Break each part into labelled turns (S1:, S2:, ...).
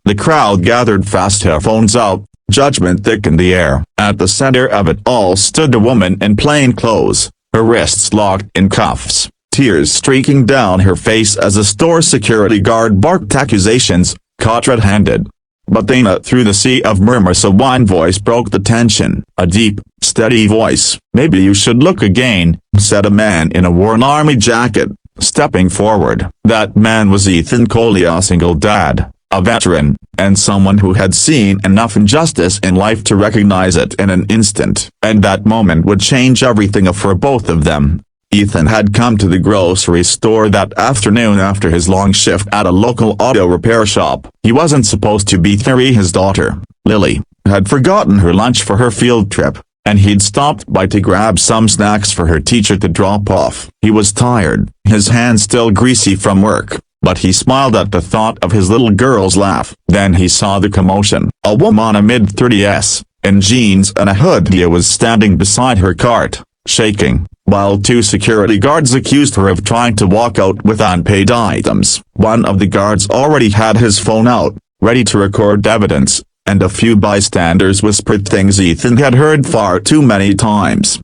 S1: The crowd gathered fast, headphones out, judgment thick in the air. At the center of it all stood a woman in plain clothes, her wrists locked in cuffs, tears streaking down her face as a store security guard barked accusations, caught red-handed. But then through the sea of murmurs a one voice broke the tension, a deep, steady voice. "Maybe you should look again," said a man in a worn army jacket, stepping forward. That man was Ethan Coley, a single dad, a veteran, and someone who had seen enough injustice in life to recognize it in an instant. And that moment would change everything for both of them. Ethan had come to the grocery store that afternoon after his long shift at a local auto repair shop. He wasn't supposed to be there. His daughter, Lily, had forgotten her lunch for her field trip, and he'd stopped by to grab some snacks for her teacher to drop off. He was tired, his hands still greasy from work, but he smiled at the thought of his little girl's laugh. Then he saw the commotion. A woman a mid-30s, in jeans and a hoodie, was standing beside her cart, shaking, while two security guards accused her of trying to walk out with unpaid items. One of the guards already had his phone out, ready to record evidence, and a few bystanders whispered things Ethan had heard far too many times.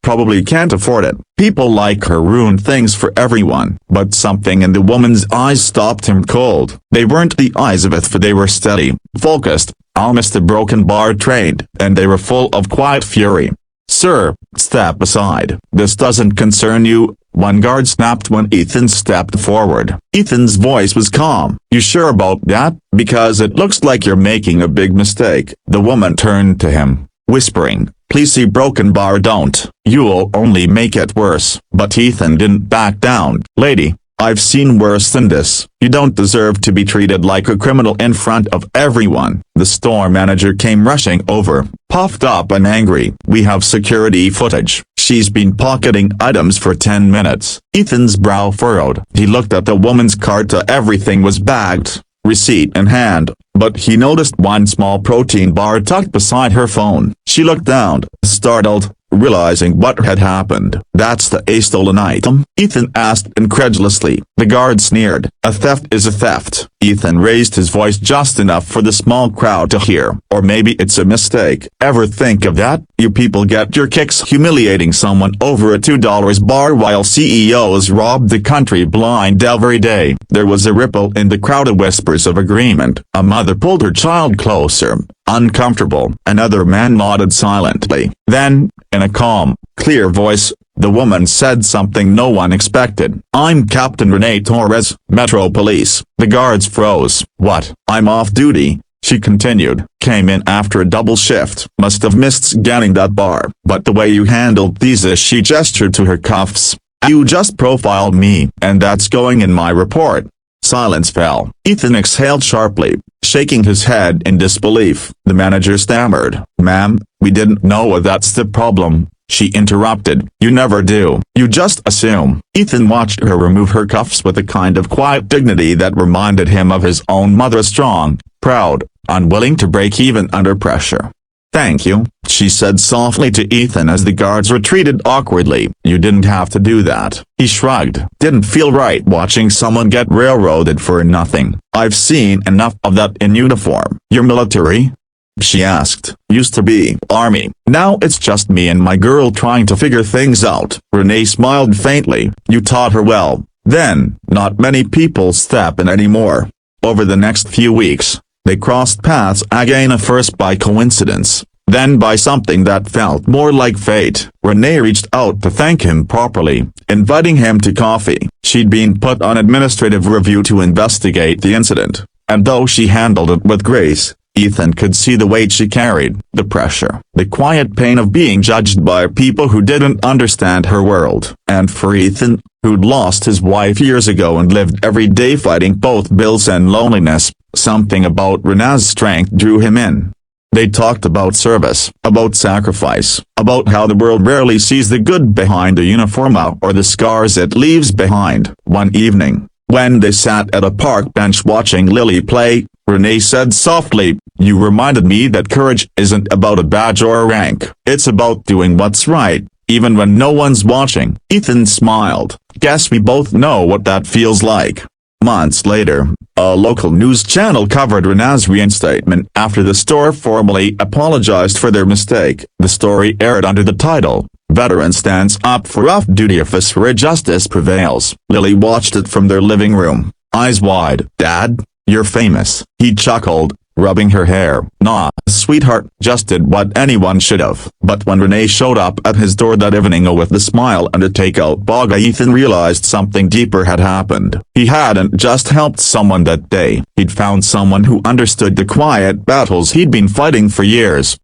S1: "Probably can't afford it. People like her ruin things for everyone." But something in the woman's eyes stopped him cold. They weren't the eyes of it, they were steady, focused, almost a broken bar trained, and they were full of quiet fury. "Sir, step aside. This doesn't concern you," one guard snapped when Ethan stepped forward. Ethan's voice was calm. "You sure about that? Because it looks like you're making a big mistake." The woman turned to him, whispering, "Please see broken bar, don't. You'll only make it worse." But Ethan didn't back down. "Lady, I've seen worse than this. You don't deserve to be treated like a criminal in front of everyone." The store manager came rushing over, puffed up and angry. "We have security footage. She's been pocketing items for 10 minutes. Ethan's brow furrowed. He looked at the woman's cart. Everything was bagged, receipt in hand, but he noticed one small protein bar tucked beside her phone. She looked down, startled, realizing what had happened. "That's a stolen item?" Ethan asked incredulously. The guard sneered. "A theft is a theft." Ethan raised his voice just enough for the small crowd to hear. "Or maybe it's a mistake. Ever think of that? You people get your kicks humiliating someone over a $2 bar while CEOs rob the country blind every day." There was a ripple in the crowd of whispers of agreement. A mother pulled her child closer, uncomfortable. Another man nodded silently. Then, in a calm, clear voice, the woman said something no one expected. "I'm Captain Renee Torres, Metro Police." The guards froze. "What?" "I'm off duty," she continued. "Came in after a double shift. Must have missed scanning that bar. But the way you handled these," she gestured to her cuffs. "You just profiled me, and that's going in my report." Silence fell. Ethan exhaled sharply, shaking his head in disbelief. The manager stammered. "Ma'am, we didn't know that's the problem," she interrupted. "You never do. You just assume." Ethan watched her remove her cuffs with a kind of quiet dignity that reminded him of his own mother, strong, proud, unwilling to break even under pressure. "Thank you," she said softly to Ethan as the guards retreated awkwardly. "You didn't have to do that." He shrugged. "Didn't feel right watching someone get railroaded for nothing. I've seen enough of that in uniform." "You're military?" she asked. "Used to be. Army. Now it's just me and my girl trying to figure things out." Renee smiled faintly. "You taught her well, then." "Not many people step in anymore." Over the next few weeks, they crossed paths again, first by coincidence, then by something that felt more like fate. Renee reached out to thank him properly, inviting him to coffee. She'd been put on administrative review to investigate the incident, and though she handled it with grace, Ethan could see the weight she carried, the pressure, the quiet pain of being judged by people who didn't understand her world. And for Ethan, who'd lost his wife years ago and lived every day fighting both bills and loneliness, something about Renee's strength drew him in. They talked about service, about sacrifice, about how the world rarely sees the good behind a uniform or the scars it leaves behind. One evening, when they sat at a park bench watching Lily play, Renee said softly, "You reminded me that courage isn't about a badge or a rank. It's about doing what's right, even when no one's watching." Ethan smiled. "Guess we both know what that feels like." Months later, A local news channel covered Rena's reinstatement after the store formally apologized for their mistake. The story aired under the title, "Veteran Stands Up for Off-Duty Officer where Justice Prevails." Lily watched it from their living room, eyes wide. "Dad, you're famous," he chuckled, rubbing her hair. "Nah, sweetheart, just did what anyone should have." But when Renee showed up at his door that evening with the smile and a takeout bag, Ethan realized something deeper had happened. He hadn't just helped someone that day, he'd found someone who understood the quiet battles he'd been fighting for years.